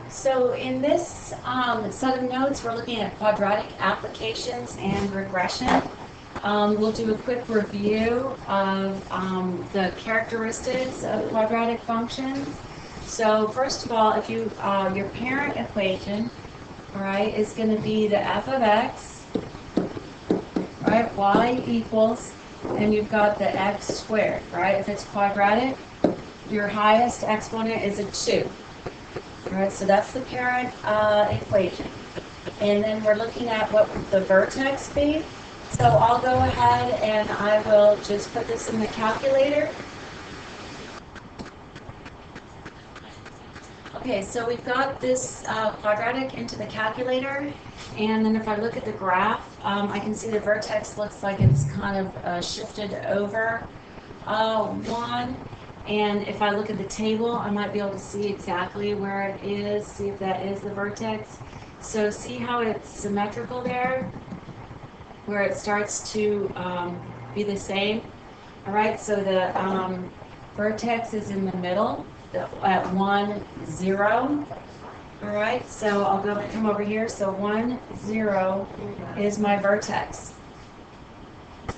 So in this set of notes, we're looking at quadratic applications and regression. We'll do a quick review of the characteristics of quadratic functions. So first of all, if you your parent equation, all right, is going to be the f of x, right, y equals, and you've got the x squared, right? If it's quadratic, your highest exponent is a 2. All right, so that's the parent equation. And then we're looking at what the vertex be. So I'll go ahead and I will just put this in the calculator. Okay, so we've got this quadratic into the calculator. And then if I look at the graph, I can see the vertex looks like it's kind of shifted over 1. And if I look at the table, I might be able to see exactly where it is, see if that is the vertex. So see how it's symmetrical there, where it starts to be the same. All right, so the vertex is in the middle at 1, 0. All right, so I'll come over here. So 1, 0 is my vertex. All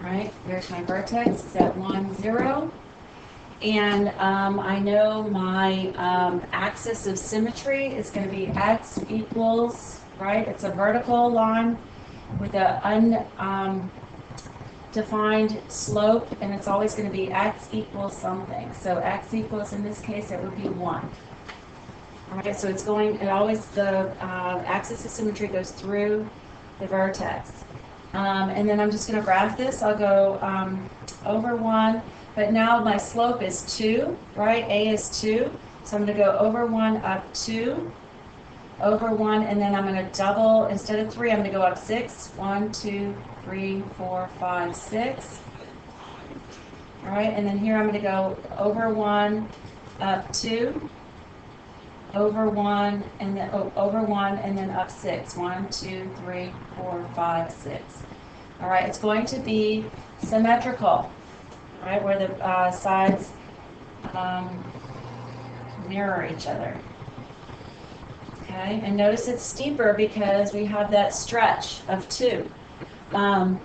right, there's my vertex. It's at 1, 0. And I know my axis of symmetry is going to be x equals, right? It's a vertical line with an undefined slope, and it's always going to be x equals something. So x equals, in this case, it would be 1. All right, so the axis of symmetry goes through the vertex. And then I'm just going to graph this. I'll go over 1. But now my slope is 2, right? A is 2. So I'm going to go over 1, up 2, over 1, and then I'm going to double. Instead of 3, I'm going to go up 6. 1, 2, 3, 4, 5, 6. All right, and then here I'm going to go over 1, up 2, over 1, and then over 1, and then up 6. 1, 2, 3, 4, 5, 6. All right, it's going to be symmetrical. Right, where the sides mirror each other. Okay, and notice it's steeper because we have that stretch of 2. And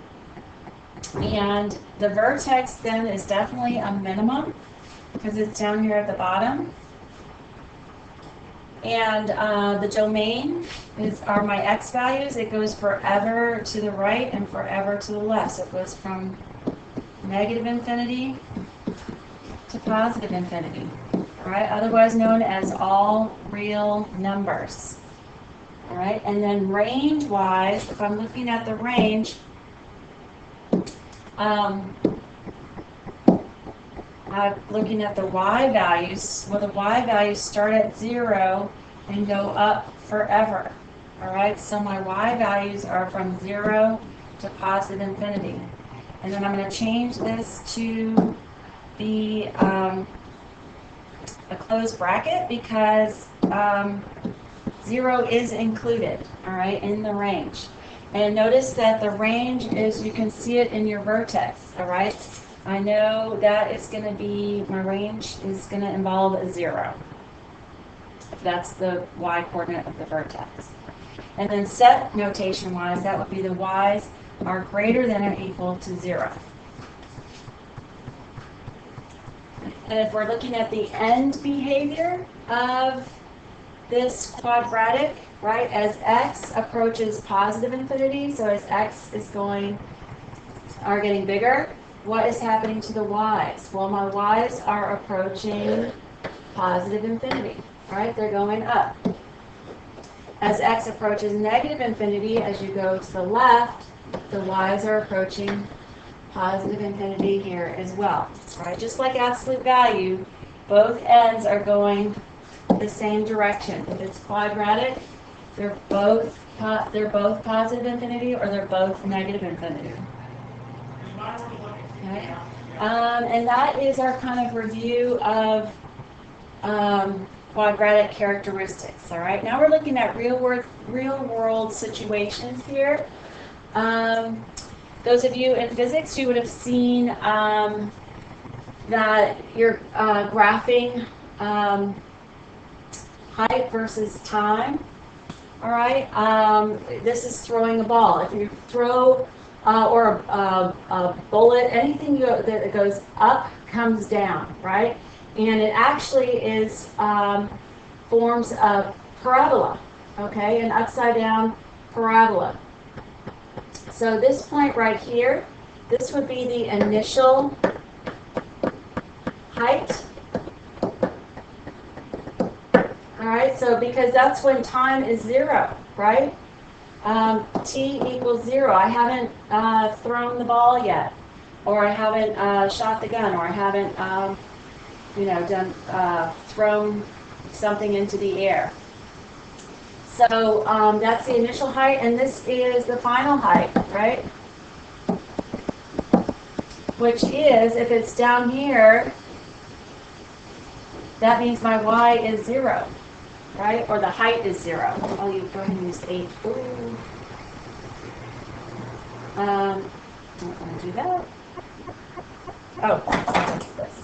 the vertex then is definitely a minimum because it's down here at the bottom. And the domain are my x values. It goes forever to the right and forever to the left. So it goes from negative infinity to positive infinity, all right? Otherwise known as all real numbers, all right? And then range-wise, if I'm looking at the range, I'm looking at the y values. Well, the y values start at 0 and go up forever, all right? So my y values are from 0 to positive infinity. And then I'm going to change this to be a closed bracket because 0 is included, all right, in the range. And notice that the range is, you can see it in your vertex, all right? I know that is going to be, my range is going to involve a 0. That's the y coordinate of the vertex. And then set notation-wise, that would be the y's are greater than or equal to 0. And if we're looking at the end behavior of this quadratic, right, as x approaches positive infinity, so as x are getting bigger, what is happening to the y's? Well, my y's are approaching positive infinity, right? They're going up. As x approaches negative infinity, as you go to the left, the y's are approaching positive infinity here as well, right? Just like absolute value, both ends are going the same direction. If it's quadratic, they're both positive infinity or they're both negative infinity. Okay. And that is our kind of review of quadratic characteristics. All right. Now we're looking at real world situations here. Those of you in physics, you would have seen that you're graphing height versus time. All right, this is throwing a ball. If you throw or a bullet, anything that goes up comes down, right? And it actually is forms of parabola, okay, an upside down parabola. So this point right here, this would be the initial height. All right, so because that's when time is 0, right? T equals 0. I haven't thrown the ball yet, or I haven't shot the gun, or I haven't, thrown something into the air. So that's the initial height, and this is the final height, right? Which is, if it's down here, that means my y is 0. Right? Or the height is 0. Oh, you go ahead and use H. Ooh. Don't want to do that. Oh, this.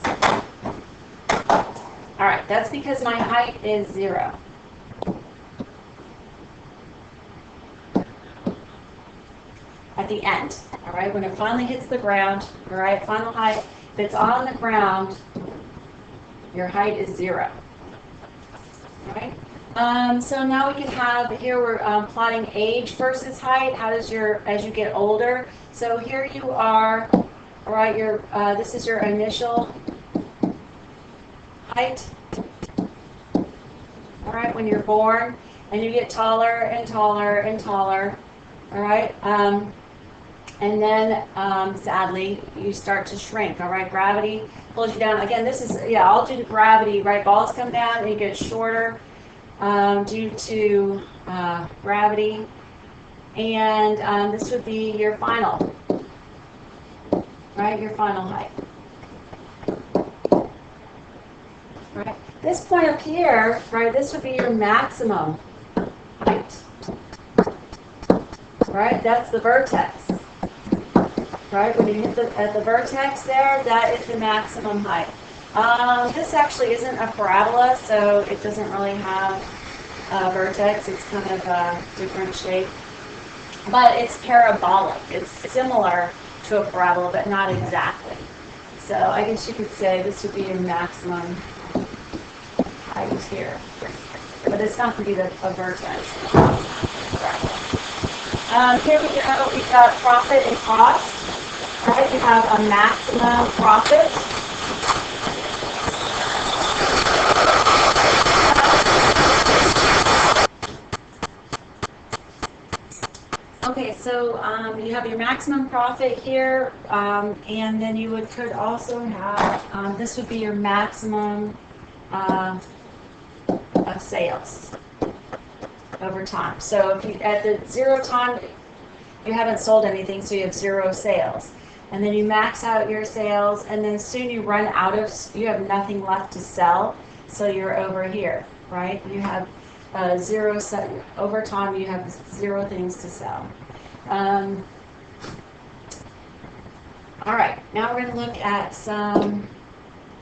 All right, that's because my height is 0. At the end, all right, when it finally hits the ground, all right, final height, if it's on the ground, your height is 0. All right? So now we can have, here we're plotting age versus height. How does as you get older? So here you are, all right, this is your initial height, all right, when you're born, and you get taller and taller and taller, all right, and then sadly you start to shrink, all right, gravity pulls you down. Again, this is, all due to gravity, right, balls come down and you get shorter due to gravity, and this would be your final, right, your final height. Right. This point up here, right, this would be your maximum height. Right, that's the vertex. Right, when you hit at the vertex there, that is the maximum height. This actually isn't a parabola, so it doesn't really have a vertex. It's kind of a different shape. But it's parabolic. It's similar to a parabola, but not exactly. So I guess you could say this would be your maximum height here. But it's not going to be a vertex. Here we've got profit and cost. Right, you have a maximum profit. Okay, so you have your maximum profit here, and then you could also have, this would be your maximum of sales over time. So if you, at the 0 time, you haven't sold anything, so you have 0 sales. And then you max out your sales, and then soon you run out of, you have nothing left to sell, so you're over here, right? You have 0, over time you have 0 things to sell. All right, now we're going to look at some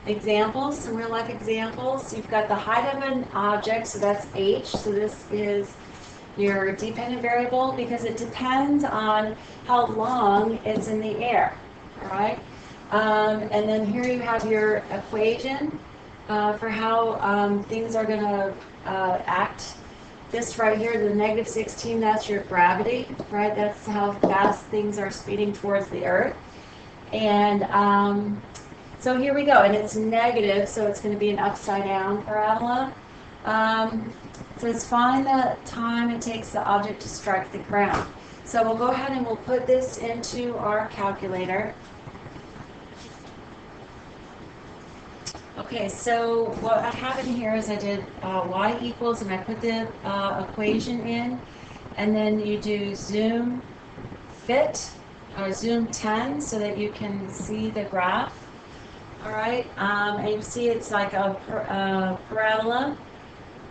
examples, some real life examples. You've got the height of an object, so that's h, so this is your dependent variable because it depends on how long it's in the air, all right? And then here you have your equation for how things are going to act. This right here, the -16, that's your gravity, right? That's how fast things are speeding towards the Earth. And so here we go, and it's negative, so it's going to be an upside down parabola. It says find the time it takes the object to strike the ground. So we'll go ahead and we'll put this into our calculator. Okay, so what I have in here is I did y equals, and I put the equation in, and then you do zoom fit, or zoom 10 so that you can see the graph. All right, and you see it's like a parabola.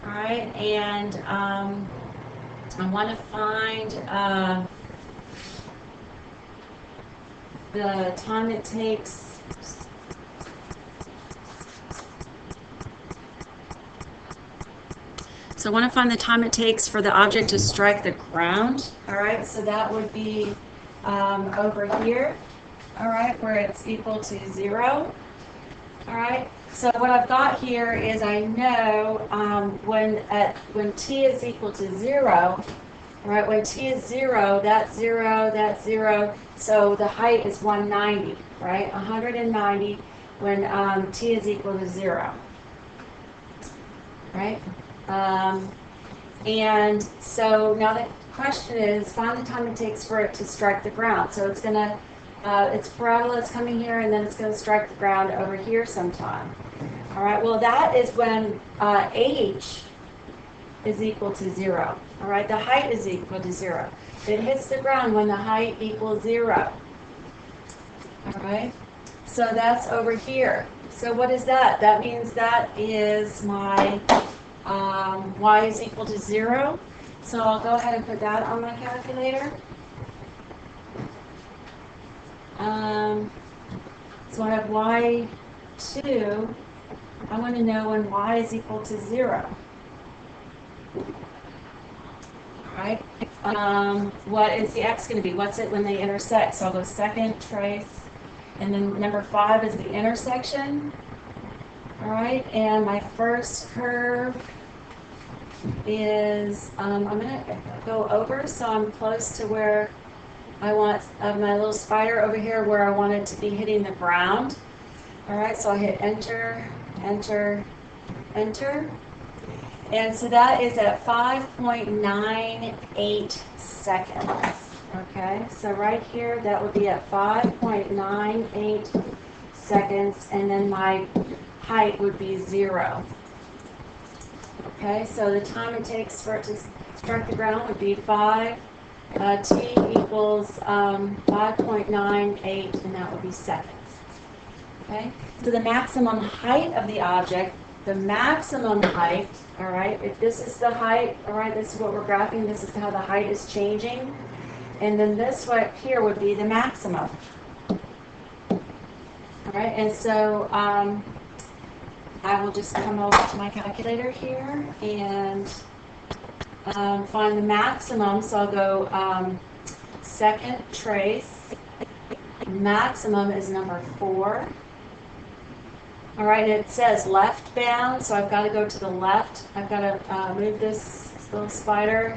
All right, and I want to find the time it takes So I want to find the time it takes for the object to strike the ground. All right, so that would be over here, all right, where it's equal to 0. All right, so what I've got here is I know when t is equal to 0, all right, when t is 0, that's 0, that's 0, so the height is 190, right, 190 when t is equal to 0, right? And so now the question is, find the time it takes for it to strike the ground. So it's going to, its parabola is coming here, and then it's going to strike the ground over here sometime. All right, well, that is when h is equal to 0. All right, the height is equal to 0. It hits the ground when the height equals 0. All right, so that's over here. So what is that? That means that is my y is equal to 0. So I'll go ahead and put that on my calculator. So I have y2. I want to know when y is equal to 0. All right. What is the x going to be? What's it when they intersect? So I'll go second, trace, and then number 5 is the intersection. All right, and my first curve is, I'm going to go over, so I'm close to where I want my little spider over here, where I want it to be hitting the ground. All right, so I hit enter, enter, enter. And so that is at 5.98 seconds. Okay, so right here, that would be at 5.98 seconds, and then my height would be 0. Okay, so the time it takes for it to strike the ground would be 5, t equals 5.98, and that would be seconds. Okay, so the maximum height of the object, the maximum height, all right, if this is the height, all right, this is what we're graphing, this is how the height is changing, and then this right here would be the maximum. All right, and so I will just come over to my calculator here and find the maximum. So I'll go second trace. Maximum is number 4. All right, and it says left bound, so I've got to go to the left. I've got to move this little spider.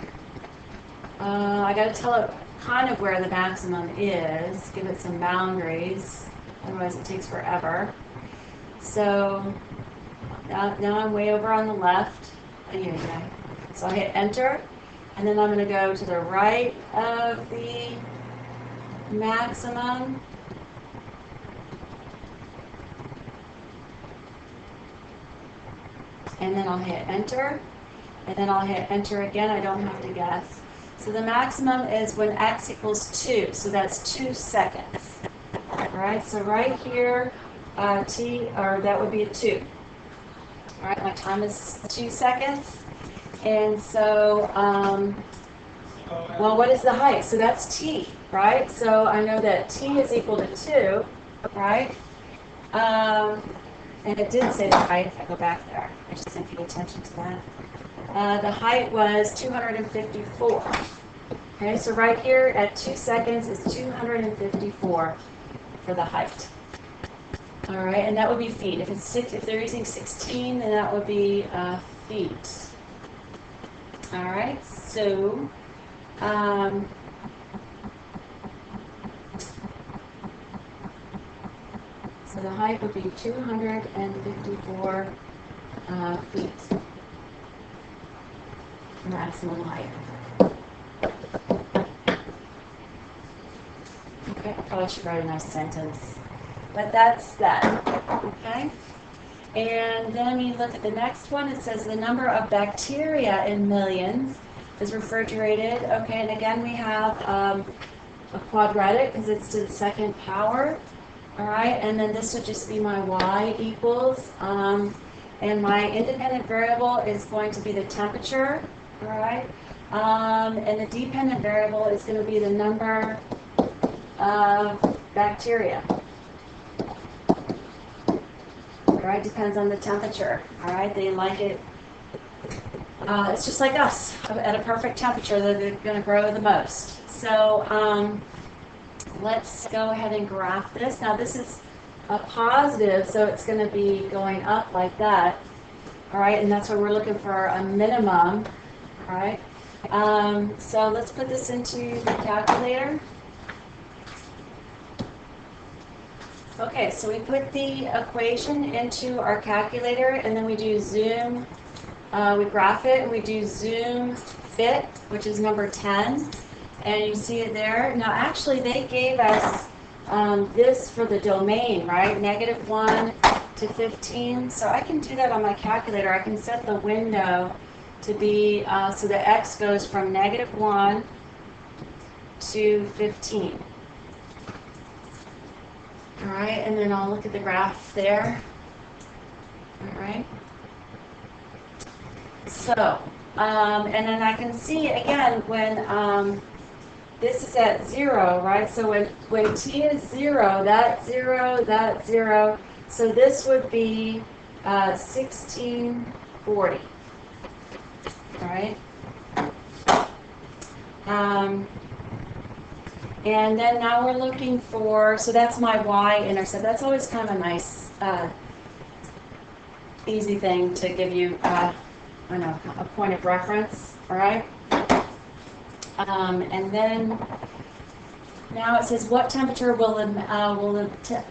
I got to tell it kind of where the maximum is, give it some boundaries, otherwise it takes forever. So now I'm way over on the left. Okay. So I hit enter, and then I'm going to go to the right of the maximum. And then I'll hit enter, and then I'll hit enter again. I don't have to guess. So the maximum is when x equals 2, so that's 2 seconds. All right, so right here, that would be a 2. All right, my time is 2 seconds. And so, well, what is the height? So that's t, right? So I know that t is equal to 2, right? And it did say the height if I go back there. I just didn't pay attention to that. The height was 254. Okay, so right here at 2 seconds is 254 for the height. All right, and that would be feet. If they're using 16, then that would be feet. All right, so so the height would be 254 feet. Maximum height. Okay, I probably should write a nice sentence. But that's that. Okay? And then we look at the next one. It says the number of bacteria in millions is refrigerated. Okay, and again we have a quadratic because it's to the second power. All right, and then this would just be my y equals. And my independent variable is going to be the temperature. All right, and the dependent variable is going to be the number of bacteria. All right, depends on the temperature. All right, they like it It's just like us, at a perfect temperature, they're going to grow the most. So let's go ahead and graph this. Now this is a positive, so it's going to be going up like that. All right, and that's where we're looking for a minimum. All right, so let's put this into the calculator. Okay, so we put the equation into our calculator, and then we do zoom. We graph it, and we do zoom fit, which is number 10. And you see it there. Now, actually, they gave us this for the domain, right? -1 to 15. So I can do that on my calculator. I can set the window to be, so the x goes from -1 to 15. All right, and then I'll look at the graph there. All right. So, and then I can see again when this is at 0, right? So when t is 0, that's 0, that's 0. So this would be 1640. All right. And then now we're looking for, so that's my y-intercept. That's always kind of a nice, easy thing to give you, I know, a point of reference, all right? And then now it says, what temperature will the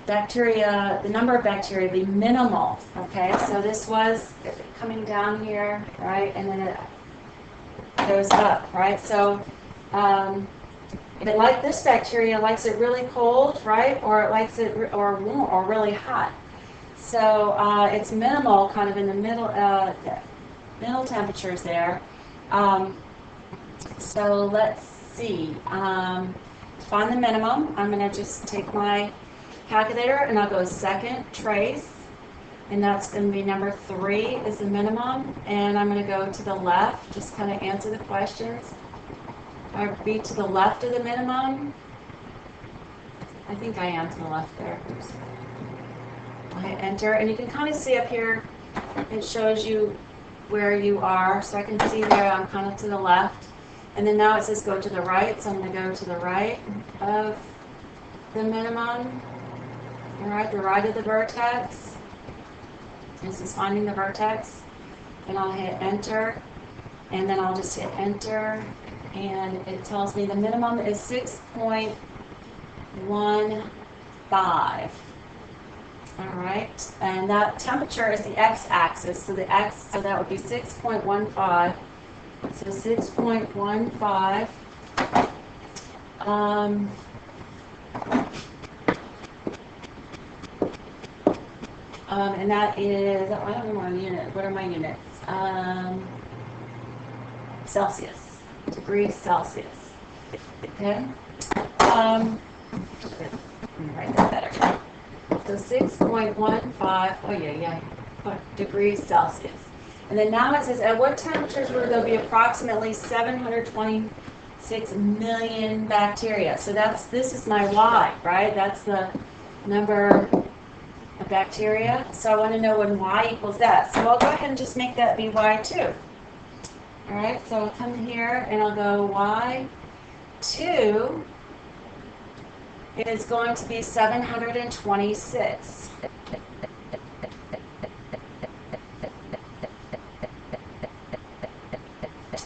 bacteria, the number of bacteria be minimal? Okay, so this was coming down here, right? And then it goes up, right? So, if it like this bacteria likes it really cold, right? Or it likes it or warm or really hot. So it's minimal, kind of in the middle temperatures there. So let's see. To find the minimum, I'm going to just take my calculator and I'll go second trace, and that's going to be number 3 is the minimum. And I'm going to go to the left, just kind of answer the questions. I'll be to the left of the minimum. I think I am to the left there. I hit enter, and you can kind of see up here, it shows you where you are. So I can see there I'm kind of to the left. And then now it says go to the right, so I'm going to go to the right of the minimum. All right, the right of the vertex. This is finding the vertex. And I'll hit enter, and then I'll just hit enter. And it tells me the minimum is 6.15. All right, and that temperature is the x-axis. So the x, so that would be 6.15. So 6.15. And that is, I don't know my unit. What are my units? Celsius. Degrees Celsius. Okay. Let me write that better. So 6.15. Oh yeah. Degrees Celsius. And then now it says at what temperatures will there be approximately 726 million bacteria? So this is my y, right? That's the number of bacteria. So I want to know when y equals that. So I'll go ahead and just make that be y2. All right, so I'll come here and I'll go y2 is going to be 726.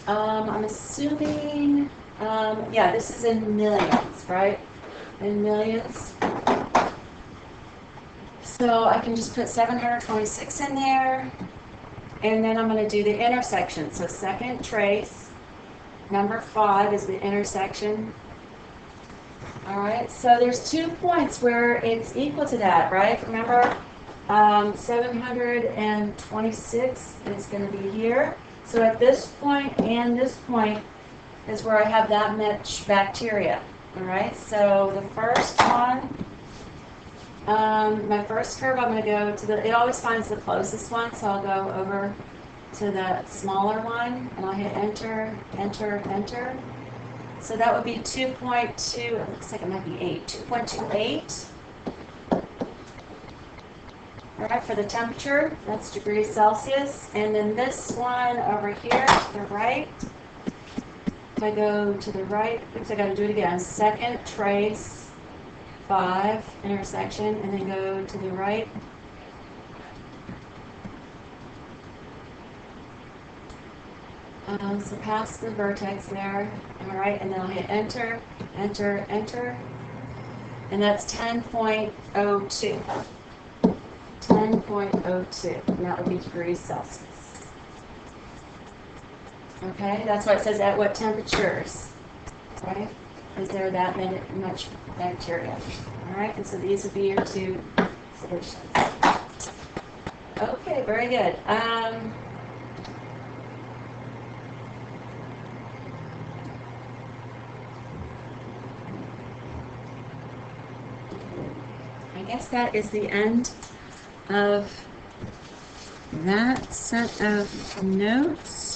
I'm assuming, yeah, this is in millions, right? In millions. So I can just put 726 in there. And then I'm going to do the intersection. So second trace, number 5 is the intersection. All right, so there's 2 points where it's equal to that, right? Remember, 726 is going to be here. So at this point and this point is where I have that much bacteria. All right, so the first one, my first curve, I'm going to go to the, it always finds the closest one, so I'll go over to the smaller one, and I'll hit enter, enter, enter. So that would be 2.2, it looks like it might be 8, 2.28. All right, for the temperature, that's degrees Celsius. And then this one over here to the right, if I go to the right, oops, I got to do it again. Second trace, 5, intersection, and then go to the right. So past the vertex there, all right, and then I'll hit enter, enter, enter, and that's 10.02. 10.02, and that would be degrees Celsius. Okay, that's why it says at what temperatures, right? Is there that much bacteria? All right, and so these would be your two solutions. Okay, very good. I guess that is the end of that set of notes.